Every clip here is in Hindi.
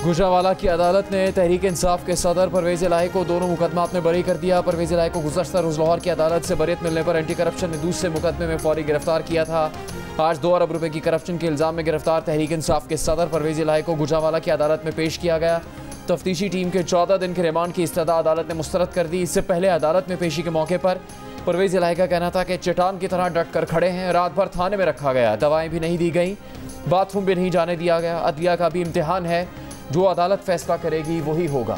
गुजरावाला की अदालत ने तहरीक इंसाफ के सदर परवेज इलाही को दोनों मुकदमात में बरी कर दिया। परवेज इलाही को गुज़श्ता रोज़ लाहौर की अदालत से बरीयत मिलने पर एंटी करप्शन ने दूसरे मुकदमे में फौरी गिरफ्तार किया था। आज 2 अरब रुपए की करप्शन के इल्ज़ाम में गिरफ्तार तहरीक इंसाफ के सदर परवेज इलाही को गुजरावाला की अदालत में पेश किया गया। तफ्तीशी टीम के 14 दिन के रिमांड की इस्तदा अदालत ने मुस्तरद कर दी। इससे पहले अदालत में पेशी के मौके पर परवेज इलाही का कहना था कि चट्टान की तरह डट कर खड़े हैं। रात भर थाने में रखा गया, दवाएं भी नहीं दी गई, बाथरूम भी नहीं जाने दिया गया। अदलिया का भी इम्तिहान है, जो अदालत फैसला करेगी वही होगा।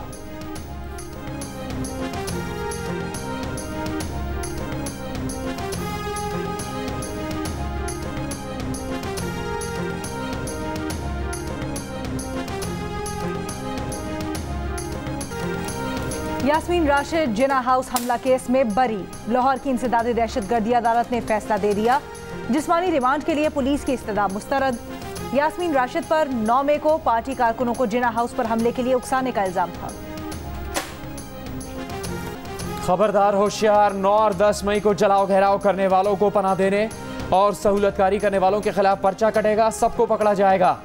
यास्मीन राशिद जिना हाउस हमला केस में बरी। लाहौर की इंसदादी दहशतगर्दी अदालत ने फैसला दे दिया। जिस्मानी रिमांड के लिए पुलिस की इस्तदा मुस्तरद। यास्मीन राशिद पर 9 मई को पार्टी कारकुनों को जिना हाउस पर हमले के लिए उकसाने का इल्जाम था। खबरदार होशियार, 9 और 10 मई को जलाओ घेराव करने वालों को पनाह देने और सहूलतकारी करने वालों के खिलाफ पर्चा कटेगा, सबको पकड़ा जाएगा।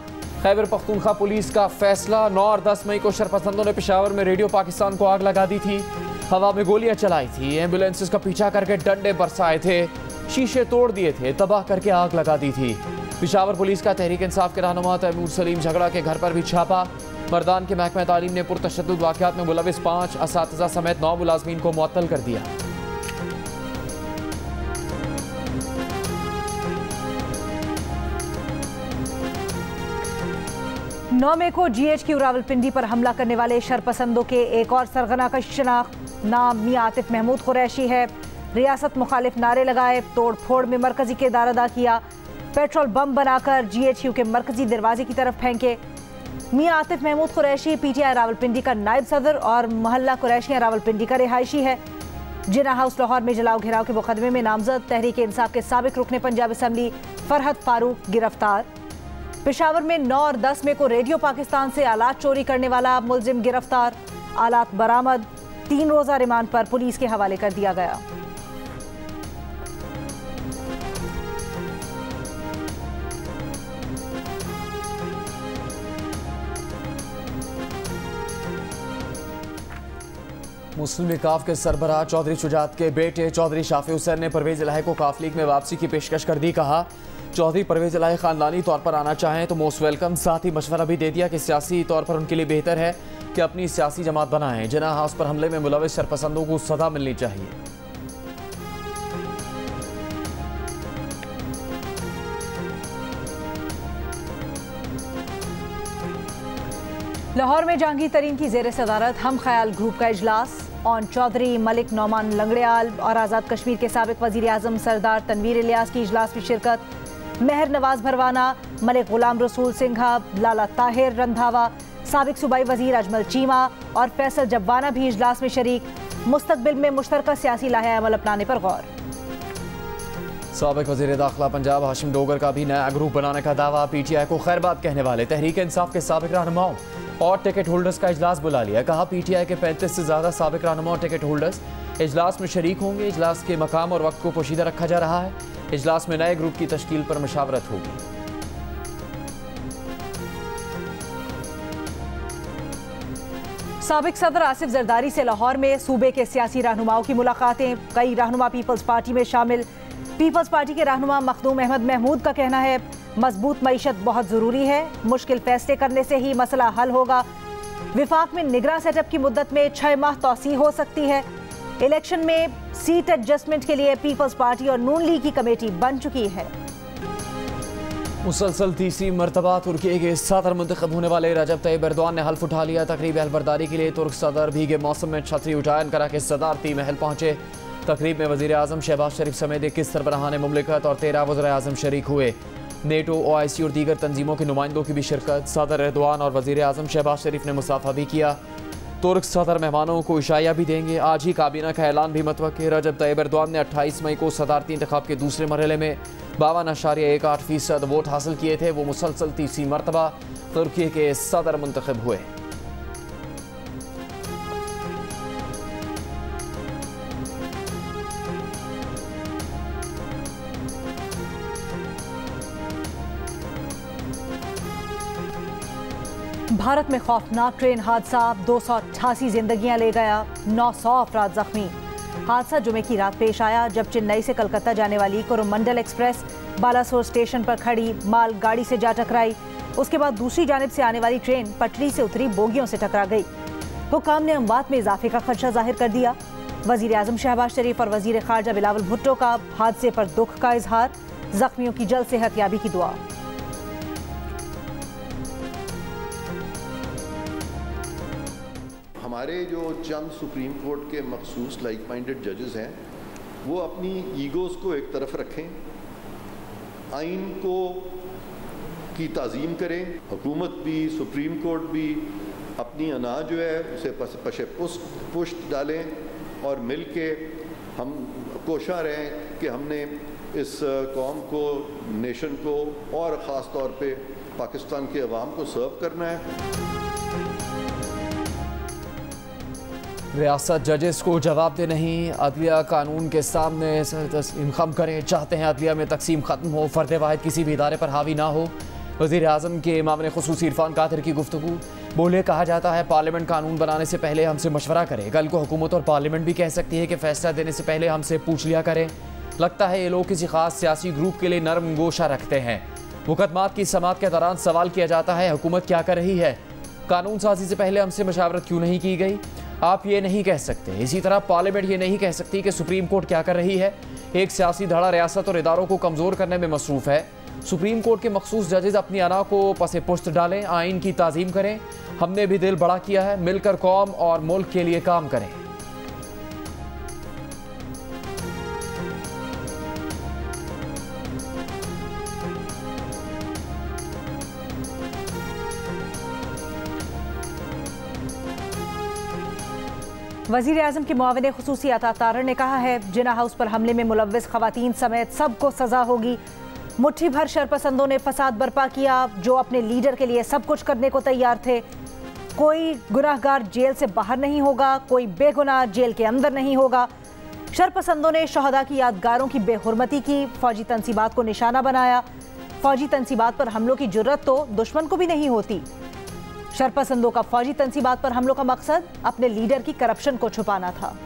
खैबर पख्तूनख्वा पुलिस का फैसला। 9 और 10 मई को शरपसंदों ने पेशावर में रेडियो पाकिस्तान को आग लगा दी थी, हवा में गोलियां चलाई थी, एम्बुलेंसेस का पीछा करके डंडे बरसाए थे, शीशे तोड़ दिए थे, तबाह करके आग लगा दी थी। पेशावर पुलिस का तहरीक इंसाफ के रहनुमा तैमूर सलीम झगड़ा के घर पर भी छापा। मर्दान के महकमा तालीम ने पुरतशद्दुद वाक़यात में मुलविस 5 असातिज़ा समेत 9 मुलाज़मीन को मुअत्तल कर दिया। नौ मई को GHQ रावलपिंडी पर हमला करने वाले शरपसंदों के एक और सरगना का शनाख्त नाम मियां आतिफ महमूद कुरैशी है। रियासत मुखालिफ नारे लगाए, तोड़ फोड़ में मरकजी किरदार अदा किया, पेट्रोल बम बनाकर GHQ के मरकजी दरवाजे की तरफ फेंके। मियां आतिफ महमूद कुरैशी PTI रावलपिंडी का नायब सदर और मोहल्ला कुरैशियां रावलपिंडी का रिहायशी है। जिना हाउस लाहौर में जलाओ घेराव के मुकदमे में नामजद तहरीक इंसाफ के साबिक रुकने पंजाब असम्बली फरहत फारूक गिरफ्तार। पेशावर में 9 और 10 मई को रेडियो पाकिस्तान से आलात चोरी करने वाला मुलजिम गिरफ्तार, आलात बरामद। 3 रोज़ा रिमांड पर पुलिस के हवाले कर दिया गया। मुस्लिम लीग काफ के सरबराह चौधरी शुजात के बेटे चौधरी शाफी हुसैन ने परवेज इलाही को काफ लीग में वापसी की पेशकश कर दी। कहा, चौधरी परवेज इलाही खानदानी तौर पर आना चाहें तो मोस्ट वेलकम। साथ ही मशवरा भी दे दिया कि सियासी तौर पर उनके लिए बेहतर है कि अपनी सियासी जमात बनाएं। जिना हाउस पर हमले में मुलविस शरपसंदों को सजा मिलनी चाहिए। लाहौर में जहांगीर तरीन की जेर सदारत हम ख्याल ग्रुप का इजलास। ऑन चौधरी मलिक नौमान लंगड़ियाल और आज़ाद कश्मीर के साबिक वज़ीर आज़म सरदार तनवीर इलियास की इजलास में शिरकत। मेहर नवाज भरवाना, मलिक गुलाम रसूल सिंघा, लाला ताहिर रंधावा, साबिक सूबाई वज़ीर अजमल चीमा और फैसल जब्बाना भी इजलास में शरीक। मुस्तकबिल में मुश्तरका सियासी लाहे अमल अपनाने पर गौर। साबिक वज़ीर दाखिला पंजाब हाशिम डोगर का भी नया ग्रुप बनाने का दावा। PTI को खैरबाद कहने वाले तहरीक इंसाफ के साबिक रहनुमाओं और टिकट होल्डर्स का इजलास बुला लिया। कहा, PTI के 35 से ज़्यादा साबिक रहनुमा और टिकट होल्डर्स इजलास में शरीक होंगे। इजलास के मकाम और वक्त को पोशीदा रखा जा रहा है। इजलास में नए ग्रुप की तश्कील पर मशावरत होगी। साबिक सदर आसिफ जरदारी से लाहौर में सूबे के सियासी रहनुमाओं की मुलाकातें। कई रहनुमा पीपल्स पार्टी में शामिल। पीपल्स पार्टी के रहनुमा मखदूम अहमद महमूद का कहना है, मजबूत मईशत बहुत ज़रूरी है, मुश्किल फैसले करने से ही मसला हल होगा। विफाक में निगरां सेटअप की मुद्दत में 6 माह तौसी हो सकती है। इलेक्शन में सीट एडजस्टमेंट के लिए पीपल्स पार्टी और नून लीग की कमेटी बन चुकी है। मुसलसल तीसरी मरतबा तुर्की के सदर मुंतखब होने वाले रजब तैयब एर्दोआन ने हल्फ उठा लिया। तकरीब अहलबरदारी के लिए तुर्क सदर भीगे मौसम में छतरी उठान करा के सदारती महल पहुंचे। तकरीब में वज़ीर आज़म शहबाज शरीफ समेत 21 सरबराहान मुमलिकत और 13 वज़ीर आज़म शरीक हुए। नेटो, OIC और दीगर तंजीमों के नुमाइंदों की भी शिरकत। सदर एर्दोआन और वज़ीर आज़म शहबाज शरीफ ने मुसाफा भी किया। तुर्क सदर मेहमानों को इशाया भी देंगे। आज ही काबीना का ऐलान भी मुतवक्किल। रजब तैयब एर्दोआन ने 28 मई को सदारती इंतखाब के दूसरे मरहले में 52.18% वोट हासिल किए थे। वो मुसलसल तीसरी मरतबा तुर्की के सदर मुंतखब हुए। भारत में खौफनाक ट्रेन हादसा, 288 जिंदगियां ले गया, 900 अफराद जख्मी। हादसा जुमे की रात पेश आया जब चेन्नई से कलकत्ता जाने वाली कोरोमंडल एक्सप्रेस बालासोर स्टेशन पर खड़ी माल गाड़ी से जा टकराई। उसके बाद दूसरी जानिब से आने वाली ट्रेन पटरी से उतरी बोगियों से टकरा गई। हुकाम ने अमवात में इजाफे का खदशा जाहिर कर दिया। वजीर आजम शहबाज शरीफ और वजीर खारजा बिलावल भुट्टो का हादसे पर दुख का इजहार, जख्मियों की जल्द सेहतयाबी की दुआ। हमारे जो चंद सुप्रीम कोर्ट के मखसूस लाइक माइंडेड जजेस हैं वो अपनी ईगोज़ को एक तरफ रखें, आइन को की ताज़ीम करें। हुकूमत भी सुप्रीम कोर्ट भी अपनी अना जो है उसे पशे पुष्ट डालें और मिल के हम कोशा रहें कि हमने इस कौम को, नेशन को और ख़ास तौर पे पाकिस्तान के अवाम को सर्व करना है। रियासत जजेस को जवाब दे नहीं, अदलिया कानून के सामने तस्लीम खम करें। चाहते हैं अदलिया में तकसीम ख़त्म हो, फ़र्द वाहिद किसी भी इदारे पर हावी ना हो। वज़ीर आज़म के मामले खुसूसी इरफान कादिर की गुफ्तगू। बोले, कहा जाता है पार्लियामेंट कानून बनाने से पहले हमसे मशवरा करे। कल को हुकूमत और पार्लियामेंट भी कह सकती है कि फ़ैसला देने से पहले हमसे पूछ लिया करें। लगता है ये लोग किसी खास सियासी ग्रुप के लिए नरम गोशा रखते हैं। मुकदमात की समाअत के दौरान सवाल किया जाता है हुकूमत क्या कर रही है, कानून साजी से पहले हमसे मशावरत क्यों नहीं की गई। आप ये नहीं कह सकते। इसी तरह पार्लियामेंट ये नहीं कह सकती कि सुप्रीम कोर्ट क्या कर रही है। एक सियासी धड़ा रियासत और इदारों को कमज़ोर करने में मसरूफ़ है। सुप्रीम कोर्ट के मखसूस जजेस अपनी अना को पसे पुश्त डालें, आइन की ताज़ीम करें। हमने भी दिल बड़ा किया है, मिलकर कौम और मुल्क के लिए काम करें। वज़ीर आज़म के मुआविन खुसूसी अता तारर ने कहा है जिना हाउस पर हमले में मुलव्वस खवातीन समेत सबको सजा होगी। मुट्ठी भर शरपसंदों ने फसाद बर्पा किया जो अपने लीडर के लिए सब कुछ करने को तैयार थे। कोई गुनाहगार जेल से बाहर नहीं होगा, कोई बेगुनाह जेल के अंदर नहीं होगा। शरपसंदों ने शहदा की यादगारों की बेहुरमती की, फौजी तनसीबात को निशाना बनाया। फौजी तनसीबात पर हमलों की जुर्रत तो दुश्मन को भी नहीं होती। शरपसंदों का फौजी तनसीबात पर हमलों का मकसद अपने लीडर की करप्शन को छुपाना था।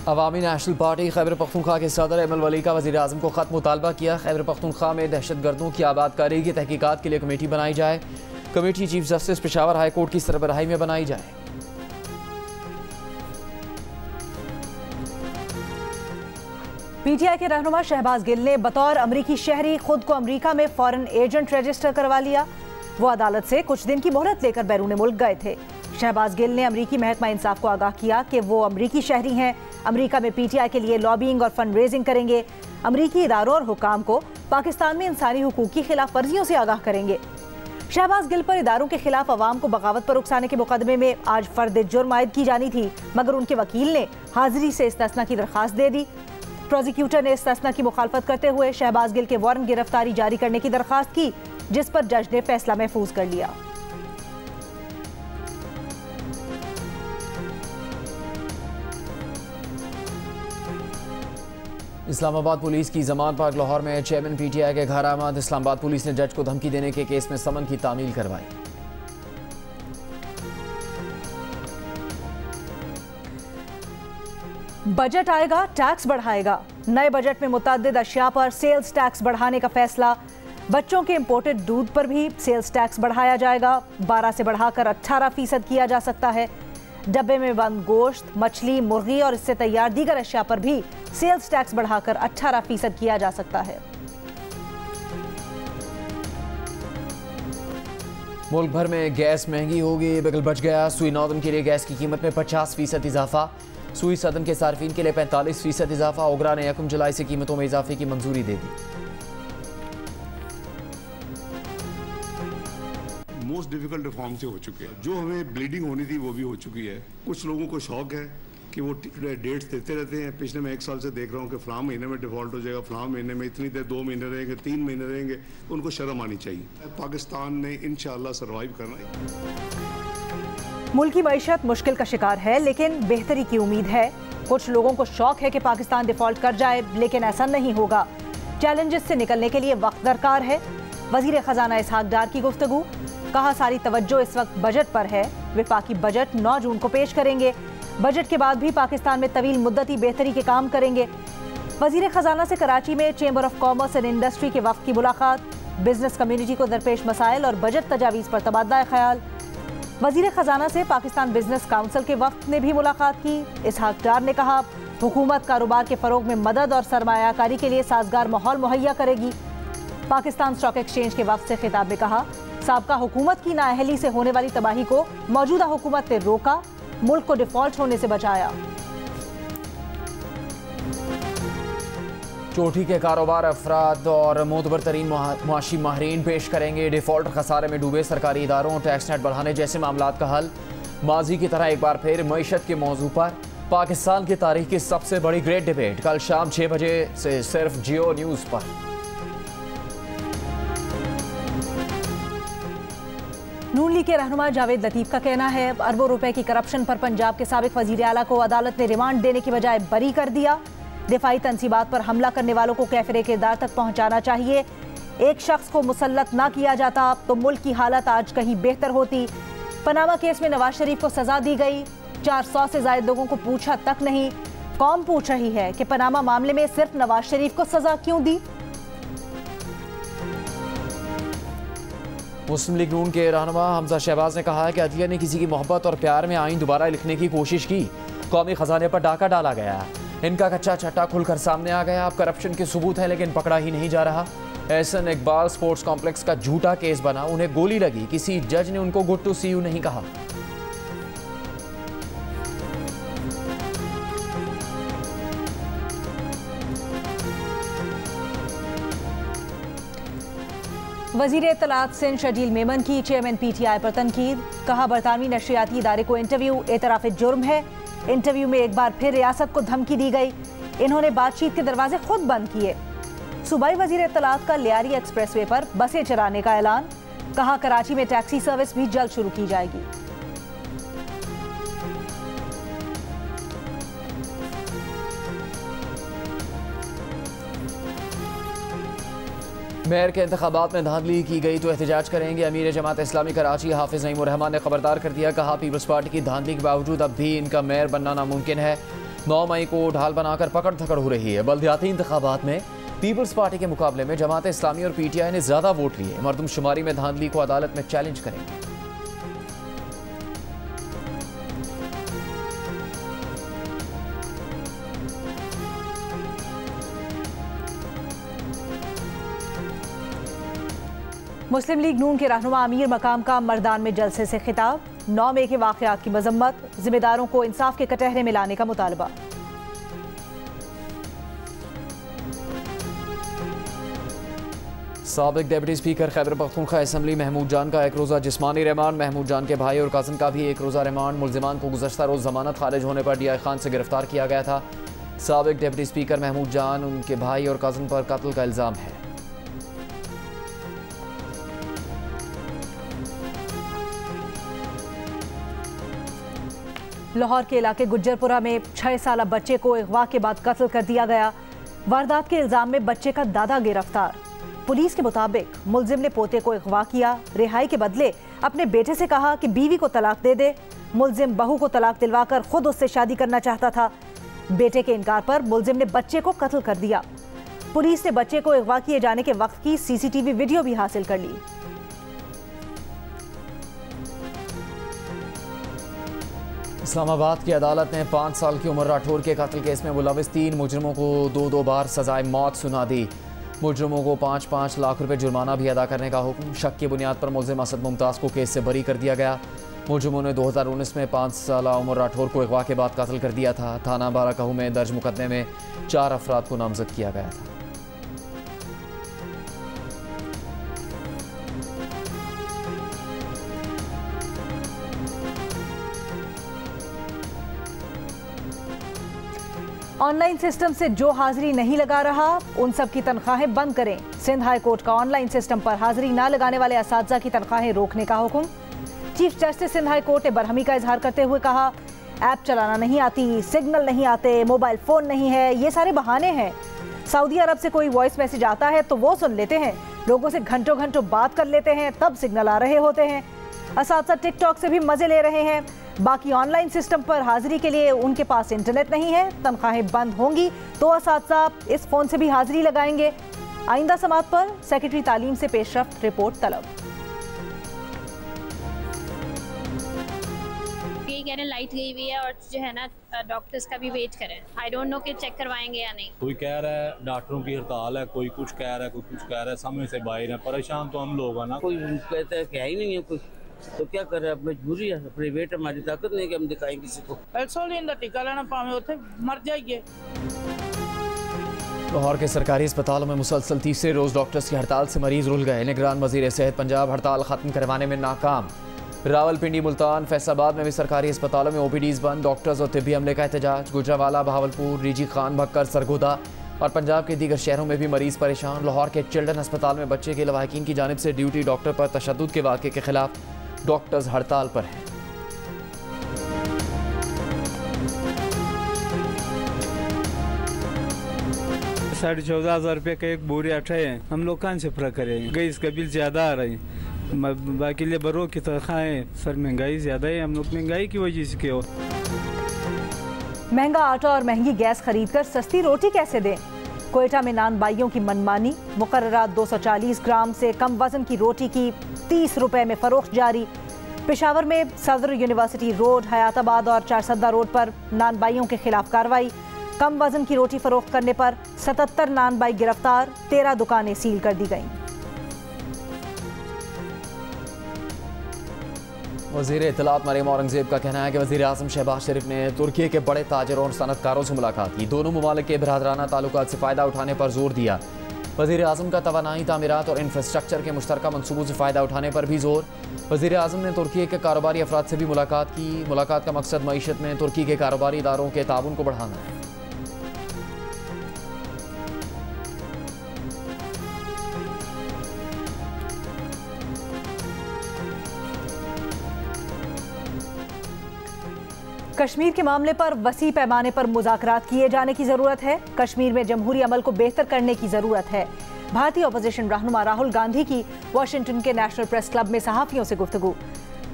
अवामी नेशनल पार्टी खैबर पख्तूनख्वा के सदर एमल वली का वज़ीर आज़म को ख़त मुतालबा किया। खैबर पख्तूनख्वा में दहशतगर्दों की आबादकारी की तहकीकात के लिए कमेटी बनाई जाए। Committee chief justice Peshawar high court की सरबराही में बनाई जाए। पीटीआई के रहनुमा शहबाज गिल ने बतौर अमरीकी शहरी खुद को अमरीका में फॉरेन एजेंट रजिस्टर करवा लिया। वो अदालत से कुछ दिन की मोहलत लेकर बैरून मुल्क गए थे। शहबाज गिल ने अमरीकी महकमा इंसाफ को आगाह किया कि वो अमरीकी शहरी हैं, अमरीका में पीटीआई के लिए लॉबिंग और फंड रेजिंग करेंगे, अमरीकी इदारों और हुकाम को पाकिस्तान में इंसानी हुकूक की खिलाफ वर्जियों से आगाह करेंगे। शहबाज गिल पर इदारों के खिलाफ अवाम को बगावत पर उकसाने के मुकदमे में आज फर्द जुर्म आयद की जानी थी, मगर उनके वकील ने हाजिरी से इस्तिस्ना की दरख्वास्त दे दी। प्रोसिक्यूटर ने इस्तिस्ना की मुखालफत करते हुए शहबाज गिल के वारंट गिरफ्तारी जारी करने की दरख्वास्त की, जिस पर जज ने फैसला महफूज कर लिया। इस्लामाबाद पुलिस की जमान पार्क लाहौर में चेयरमैन पीटीआई के घर आमद। इस्लामाबाद पुलिस ने जज को धमकी देने के केस में समन की तामील करवाई। बजट आएगा, टैक्स बढ़ाएगा। नए बजट में मुतअद्दिद अशिया पर सेल्स टैक्स बढ़ाने का फैसला। बच्चों के इंपोर्टेड दूध पर भी सेल्स टैक्स बढ़ाया जाएगा। 12 से बढ़ाकर 18% किया जा सकता है। डब्बे में बंद गोश्त, मछली, मुर्गी और इससे तैयार दीगर अशिया पर भी सेल्स टैक्स बढ़ाकर 18% किया जा सकता है। मुल्क भर में गैस महंगी होगी, बिगल बच गया। सुई नॉर्दर्न के लिए गैस की कीमत में 50% इजाफा। सुई सदन के सार्फिन के लिए 45% इजाफा। ओगरा ने 1 जुलाई से कीमतों में इजाफे की मंजूरी दे दी। मोस्ट डिफिकल्ट रिफॉर्म से हो चुके हैं। जो हमें ब्लीडिंग होनी थी वो भी हो चुकी है। कुछ लोगों को शौक है कि वो डेट्स देते रहते हैं। पिछले मैं 1 साल से देख रहा हूँ कि फलां महीने में डिफॉल्ट हो जाएगा, फलां महीने में इतनी देर, 2 महीने रहेंगे, 3 महीने रहेंगे, तो उनको शर्म आनी चाहिए। पाकिस्तान ने इंशाल्लाह सर्वाइव करना है। मुल्क की मईशत मुश्किल का शिकार है, लेकिन बेहतरी की उम्मीद है। कुछ लोगों को शौक है कि पाकिस्तान डिफॉल्ट कर जाए, लेकिन ऐसा नहीं होगा। चैलेंजेस से निकलने के लिए वक्त दरकार है। वजीर खजाना इसहाक डार की गुफ्तगू, कहा सारी तवज्जो इस वक्त बजट पर है। विफाकी बजट 9 जून को पेश करेंगे। बजट के बाद भी पाकिस्तान में तवील मुद्दती बेहतरी के काम करेंगे। वजीर खजाना से कराची में chamber of commerce and industry के वक्त की मुलाकात, बिजनेस कम्युनिटी को दरपेश मसाइल और बजट तजावीज़ पर तबादला ख्याल। वजीर खजाना से पाकिस्तान बिजनेस काउंसिल के वक्त ने भी मुलाकात की। इसहाक डार ने कहा हुकूमत कारोबार के फरोग में मदद और सरमायाकारी के लिए साजगार माहौल मुहैया करेगी। पाकिस्तान स्टॉक एक्सचेंज के वक्त से खिताब में कहा साबका हुकूमत की नाअहली से होने वाली तबाही को मौजूदा हुकूमत ने रोका, मुल्क को डिफॉल्ट होने से बचाया। चोटी के कारोबार अफराद और मोतबर तरीन मुआशी माहरीन पेश करेंगे। डिफॉल्ट खसारे में डूबे सरकारी इदारों, टैक्स नेट बढ़ाने जैसे मामलात का हल। माजी की तरह एक बार फिर मईशत के मौजू पर पाकिस्तान की तारीख की सबसे बड़ी ग्रेट डिबेट कल शाम 6 बजे से सिर्फ जियो न्यूज़ पर। नून लीग के रहनुमा जावेद लतीफ का कहना है अरबों रुपए की करप्शन पर पंजाब के साबिक वजीर आला को अदालत ने रिमांड देने की बजाय बरी कर दिया। दिफाई तंसीबात पर हमला करने वालों को कैफरे किरदार तक पहुंचाना चाहिए। एक शख्स को मुसल्लत ना किया जाता तो मुल्क की हालत आज कहीं बेहतर होती। पनामा केस में नवाज शरीफ को सजा दी गई। 400 से ज्यादा लोगों को पूछा तक नहीं। कौम पूछ रही है कि पनामा मामले में सिर्फ नवाज शरीफ को सजा क्यों दी। मुस्लिम लीग नून के रहनुमा हमजा शहबाज ने कहा है कि अदलिया ने किसी की मोहब्बत और प्यार में आईन दोबारा लिखने की कोशिश की। कौमी खजाने पर डाका डाला गया। इनका कच्चा चट्टा खुलकर सामने आ गया। अब करप्शन के सबूत हैं लेकिन पकड़ा ही नहीं जा रहा। एहसन इकबाल स्पोर्ट्स कॉम्प्लेक्स का झूठा केस बना, उन्हें गोली लगी, किसी जज ने उनको गुड टू सी यू नहीं कहा। वजीर इत्तलात सिंध शजील मेमन की चेयरमैन PTI पर तनकीद, कहा बरतानवी नशरियाती इदारे को इंटरव्यू एतराफ जुर्म है। इंटरव्यू में एक बार फिर रियासत को धमकी दी गई। इन्होंने बातचीत के दरवाजे खुद बंद किए। सूबाई वजीर इत्तलात का लियारी एक्सप्रेसवे पर बसें चलाने का ऐलान, कहा कराची में टैक्सी सर्विस भी जल्द शुरू की जाएगी। मेयर के इंतखाबात में धांधली की गई तो एहतजाज करेंगे। अमीर जमात इस्लामी कराची हाफिज नईमुर रहमान ने खबरदार कर दिया, कहा पीपल्स पार्टी की धांधली के बावजूद अब भी इनका मेयर बनना नामुमकिन है। 9 मई को ढाल बनाकर पकड़ धकड़ हो रही है। बल्दियाती इंतखाबात में पीपल्स पार्टी के मुकाबले में जमात इस्लामी और PTI ने ज्यादा वोट लिए। मरदमशुमारी में धांधली को अदालत में चैलेंज करेंगे। मुस्लिम लीग नून के रहनुमा अमीर मकाम का मर्दान में जलसे से खिताब, 9 मई के वाक़यात की मजम्मत, जिम्मेदारों को इंसाफ के कटहरे में लाने का मुतालबा। साबिक deputy speaker Khyber Pakhtunkhwa assembly Mahmood Jan का 1 रोज़ा जिस्मानी रिमांड। महमूद जान के भाई और कज़न का भी 1 रोज़ा रिमांड। मुल्ज़िमान को गुज़श्ता रोज़ जमानत खारिज होने पर DI खान से गिरफ्तार किया गया था। साबिक डिप्टी स्पीकर महमूद जान, उनके भाई और कज़न पर कत्ल का इल्ज़ाम है। लाहौर के इलाके गुज्जरपुरा में 6 साला बच्चे को अगवा के बाद कत्ल कर दिया गया। वारदात के इल्जाम में बच्चे का दादा गिरफ्तार। पुलिस के मुताबिक मुलजिम ने पोते को अगवा किया, रिहाई के बदले अपने बेटे से कहा कि बीवी को तलाक दे दे। मुलजिम बहू को तलाक दिलवाकर खुद उससे शादी करना चाहता था। बेटे के इनकार पर मुलजिम ने बच्चे को कत्ल कर दिया। पुलिस ने बच्चे को अगवा किए जाने के वक्त की CCTV वीडियो भी हासिल कर ली। इस्लामाबाद की अदालत ने 5 साल की उम्र राठौर के कत्ल केस में मुलविस 3 मुजरिमों को 2-2 बार सजाए मौत सुना दी। मुजरिमों को 5-5 लाख रुपए जुर्माना भी अदा करने का हुक्म। शक की बुनियाद पर मुलजिम असद मुमताज़ को केस से बरी कर दिया गया। मुजरिमों ने 2019 में 5 साल उम्र राठौर को अगवा के बाद कत्ल कर दिया था। थाना बाराकाहू में दर्ज मुकदमे में 4 अफराद को नामजद किया गया था। ऑनलाइन सिस्टम से जो हाजिरी नहीं लगा रहा उन सब की तनख्वाहें बंद करें। सिंध हाई कोर्ट का ऑनलाइन सिस्टम पर हाजिरी न लगाने वाले असातिज़ा की तनख्वाहें रोकने का हुक्म। Chief justice Sindh high court ने बरहमी का इजहार करते हुए कहा, ऐप चलाना नहीं आती, सिग्नल नहीं आते, मोबाइल फ़ोन नहीं है, ये सारे बहाने हैं। सऊदी अरब से कोई वॉइस मैसेज आता है तो वो सुन लेते हैं, लोगों से घंटों घंटों बात कर लेते हैं, तब सिग्नल आ रहे होते हैं। असातिज़ा टिकटॉक से भी मजे ले रहे हैं। बाकी ऑनलाइन सिस्टम पर हाजिरी के लिए उनके पास इंटरनेट नहीं है। तनख्वाहें बंद होंगी तो असातिज़ा इस फोन से भी हाजिरी लगाएंगे। आइंदा समात पर सेक्रेटरी तालीम से पेशरफ्त रिपोर्ट तलब। कह रहे लाइट गई हुई है और जो है ना डॉक्टर्स का भी वेट करें। आई डोंट नो कि चेक करवाएंगे या नहीं। कोई कह रहा है डॉक्टरों की हड़ताल है, कोई कुछ कह रहा है, कोई कुछ कह रहा है, समझ से बाहर है। परेशान तो हम लोग हैं ना। कोई कहता है कि है ही नहीं है कोई, तो क्या कर रहे हैं, मजबूरी है, अपनी वेट हमारी ताकत नहीं कि हम दिखाएं किसी को। टीका लेना पावे उसे मर जाइए। लाहौर के सरकारी अस्पतालों में मुसलसल तीसरे रोज डॉक्टर्स की हड़ताल से मरीज रुल गए। निगरान वजीर सेहत पंजाब हड़ताल खत्म करवाने में नाकाम। रावलपिंडी, मुल्तान, फैसलाबाद में भी सरकारी अस्पतालों में ओपीडीज बंद। डॉक्टर्स और तिब्बी अमले का एहतजाज। गुजरावाला, बहावलपुर, रिजी खान, भक्कर, सरगोदा और पंजाब के दीगर शहरों में भी मरीज परेशान। लाहौर के चिल्ड्रन अस्पताल में बच्चे के लवाहिकीन की जानिब से ड्यूटी डॉक्टर पर तशद्दुद के वाक़े के खिलाफ डॉक्टर्स हड़ताल पर हैं। 14,500 रुपये का एक बोरी आटा है। हम लोग कहाँ से पूरा करें? गैस का बिल ज़्यादा आ रहा है, बाकी लेबरों की तनख्वाहें सर महंगाई ज़्यादा है। हम लोग महंगाई की वजह से क्यों महंगा आटा और महंगी गैस खरीद कर सस्ती रोटी कैसे दें? कोयटा में नान बाइयों की मनमानी। मुकर्ररा 240 ग्राम से कम वजन की रोटी की 30 रुपए में फरोख्त जारी। पेशावर में सदर यूनिवर्सिटी रोड, हयाताबाद और चारसद्दा रोड पर नान बाइयों के खिलाफ कार्रवाई। कम वजन की रोटी फरोख्त करने पर 77 नान बाई गिरफ्तार। 13 दुकानें सील कर दी गईं। वज़ीर इत्तलात मरियम औरंगज़ेब का कहना है कि वज़ीर आज़म शहबाज शरीफ ने तुर्की के बड़े ताजरों और सनतकारों से मुलाकात की। दोनों ममालिक के बरदराना ताल्लुकात से फ़ायदा उठाने पर जोर दिया। वज़ीर आज़म का तवानाई, तामीरात और इंफ्रास्ट्रक्चर के मुश्तरका मनसूबों से फ़ायदा उठाने पर भी जोर। वज़ीर आज़म ने तुर्की के कारोबारी अफराद से भी मुलाकात की। मुलाकात का मकसद मईशत में तुर्की के कारोबारी इदारों के ताउन को बढ़ाना है। कश्मीर के मामले पर वसी पैमाने पर मुज़ाकरात किए जाने की ज़रूरत है। कश्मीर में जमहूरी अमल को बेहतर करने की ज़रूरत है। भारतीय अपोजिशन रहनुमा राहुल गांधी की वाशिंगटन के नेशनल प्रेस क्लब में सहाफ़ियों से गुफ्तगू।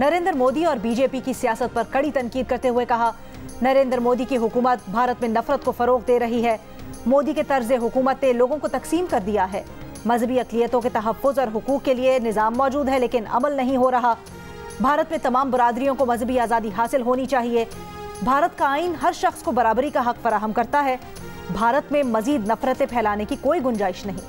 नरेंद्र मोदी और बीजेपी की सियासत पर कड़ी तनकीद करते हुए कहा, नरेंद्र मोदी की हुकूमत भारत में नफरत को फ़रोग़ दे रही है। मोदी के तर्ज़ हुकूमत ने लोगों को तकसीम कर दिया है। मजहबी अक़लियतों के तहफ़्फ़ुज़ और हुकूक़ के लिए निज़ाम मौजूद है, लेकिन अमल नहीं हो रहा। भारत में तमाम बरादरियों को मजहबी आज़ादी हासिल होनी चाहिए। भारत का आइन हर शख्स को बराबरी का हक फराहम करता है। भारत में मजीद नफरतें फैलाने की कोई गुंजाइश नहीं।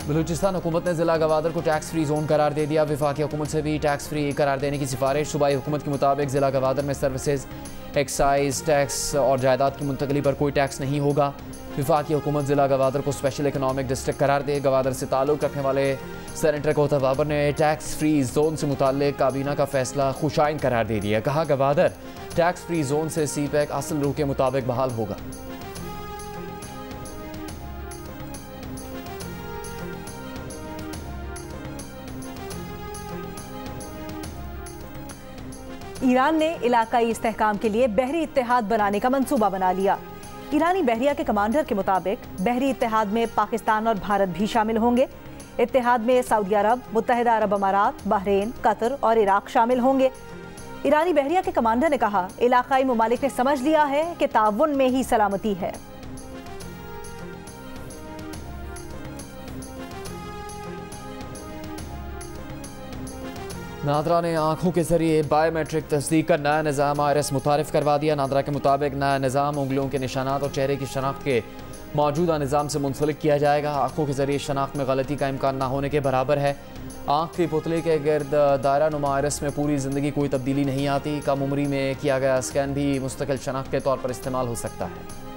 बलूचिस्तान हुकूमत ने ज़िला गवादर को टैक्स फ्री जोन करार दे दिया। वफाकी हुकूमत से भी टैक्स फ्री करार देने की सिफारिश। सूबाई हुकूमत के मुताबिक ज़िला गवादर में सर्विसेज, एक्साइज टैक्स और जायदाद की मुंतकली पर कोई टैक्स नहीं होगा। वफाकी हुकूमत ज़िला गवादर को स्पेशल इकनॉमिक डिस्ट्रिक्ट करार दे। गवादर से ताल्लुक़ रखने वाले सेनेटर कोता बाबर ने टैक्स फ्री जोन से मुताल्लिक़ काबीना का फैसला खुशाइन करार दे दिया। कहा, गवादर टैक्स फ्री जोन से सीपैक असल रूह के मुताबिक बहाल होगा। ईरान ने इलाकाई इस्तेहकाम के लिए बहरी इत्तेहाद बनाने का मंसूबा बना लिया। ईरानी बहरिया के कमांडर के मुताबिक बहरी इत्तेहाद में पाकिस्तान और भारत भी शामिल होंगे। इत्तेहाद में सऊदी अरब, मुत्तहिदा अरब अमारात, बहरीन, कतर और इराक शामिल होंगे। ईरानी बहरिया के कमांडर ने कहा, इलाकाई ममालिक ने समझ लिया है कि ताउन में ही सलामती है। नादरा ने आंखों के जरिए बायोमेट्रिक तस्दीक का नया निज़ाम IRS मुतारिफ करवा दिया। नादरा के मुताबिक नया निज़ाम उंगलियों के निशानात और चेहरे की शनाख्त के मौजूदा निज़ाम से मुंसलिक किया जाएगा। आंखों के जरिए शनाख्त में गलती का इम्कान ना होने के बराबर है। आंख की पुतली के गिर्द दायरा नुमा IRS में पूरी ज़िंदगी कोई तब्दीली नहीं आती। कम उम्री में किया गया स्कैन भी मुस्तकिल शनाख्त के तौर पर इस्तेमाल हो सकता है।